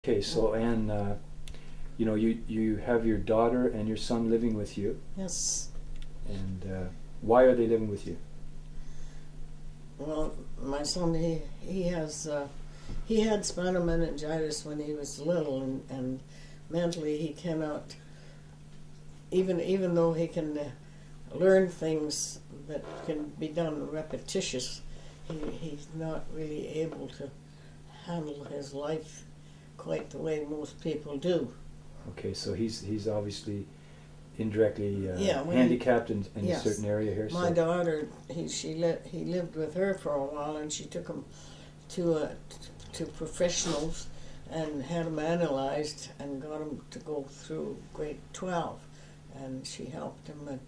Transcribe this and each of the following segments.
Okay, so Anne, you have your daughter and your son living with you, Yes. and why are they living with you? Well, my son, he had spinal meningitis when he was little, and mentally he cannot, even though he can learn things that can be done repetitious, he's not really able to handle his life quite the way most people do. Okay, so he's obviously indirectly Yeah, handicapped in a yes. certain area here. My So daughter, he lived with her for a while, and she took him to professionals and had him analyzed and got him to go through grade 12, and she helped him.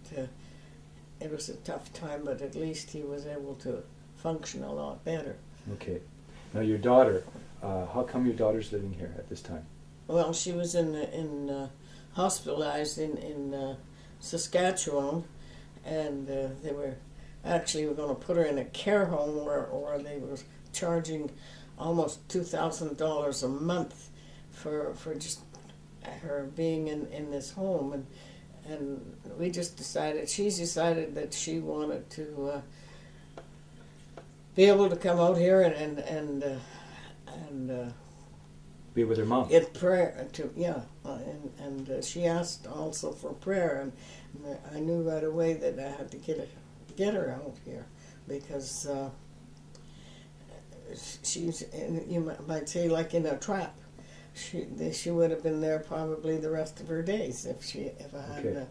It was a tough time, but at least he was able to function a lot better. okay, now your daughter, how come your daughter's living here at this time? Well, she was hospitalized in Saskatchewan, and they were going to put her in a care home, or they were charging almost $2,000 a month for just her being in this home, and she's decided that she wanted to be able to come out here and Be with her mom. get prayer and she asked also for prayer, and I knew right away that I had to get her out here, because she's you might say like in a trap. She would have been there probably the rest of her days if I had. Okay.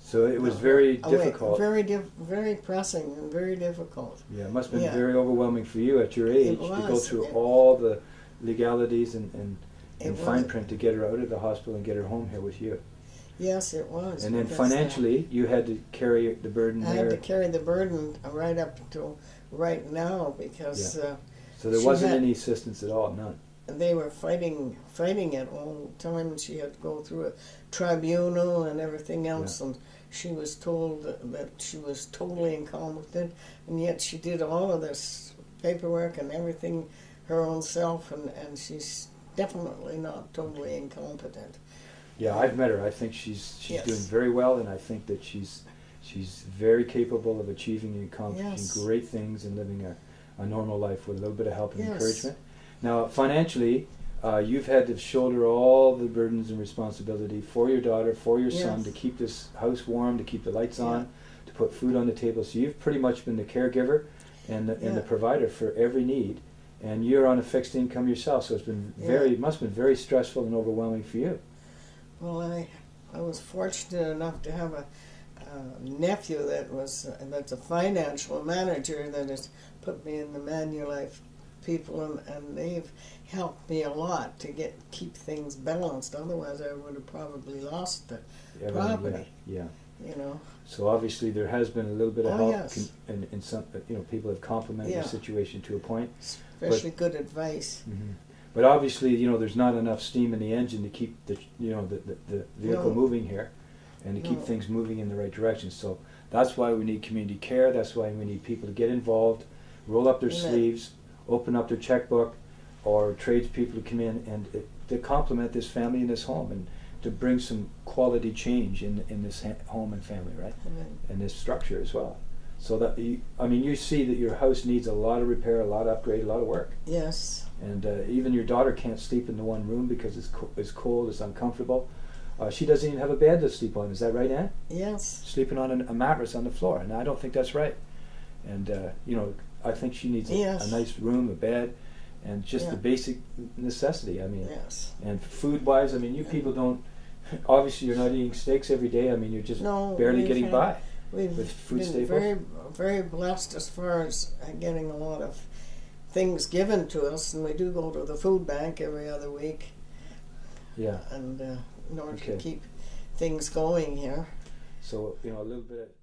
So it was very difficult. Very pressing and very difficult. Yeah, it must have been Yeah. very overwhelming for you at your age It to was. go through all the legalities and It fine was. print to get her out of the hospital and get her home here with you. Yes, it was. And then because, financially, you had to carry the burden I there. had to carry the burden right up until right now, because So there she wasn't had- any assistance at all, none. they were fighting it all the time, and she had to go through a tribunal and everything else, and she was told that she was totally incompetent, and yet she did all of this paperwork and everything her own self, and she's definitely not totally incompetent. Yeah, I've met her. I think she's Yes. doing very well, and I think that she's very capable of achieving and accomplishing Yes. great things and living a normal life with a little bit of help and Yes. encouragement. Now, financially, you've had to shoulder all the burdens and responsibility for your daughter, for your son, Yes. to keep this house warm, to keep the lights Yeah. on, to put food on the table. So you've pretty much been the caregiver and the provider for every need. And you're on a fixed income yourself, so it's been it must have been very stressful and overwhelming for you. Well, I was fortunate enough to have a nephew that's a financial manager that has put me in the Manulife people, and they've helped me a lot to keep things balanced. Otherwise, I would have probably lost the property. Yeah. You know. So obviously there has been a little bit of help, Yes. and some people have complimented your Yeah. situation to a point. Especially good advice. Mm-hmm. But obviously, there's not enough steam in the engine to keep the vehicle No. moving here, and to keep No. things moving in the right direction. So that's why we need community care. That's why we need people to get involved, roll up their Amen. sleeves, open up their checkbook, or tradespeople to come in and to complement this family in this home, and to bring some quality change in this home and family, right? Amen. And this structure as well. So that you see that your house needs a lot of repair, a lot of upgrade, a lot of work. Yes. And even your daughter can't sleep in the one room because it's cold, it's uncomfortable. She doesn't even have a bed to sleep on. Is that right, Anne? Yes. Sleeping on a mattress on the floor, and I don't think that's right. And I think she needs a nice room, a bed, and just the basic necessity. Yes. And food-wise, you people don't. Obviously, you're not eating steaks every day. You're just barely getting by with food been staples. very, very blessed as far as getting a lot of things given to us, and we do go to the food bank every other week. Yeah. And in order to keep things going here. So a little bit.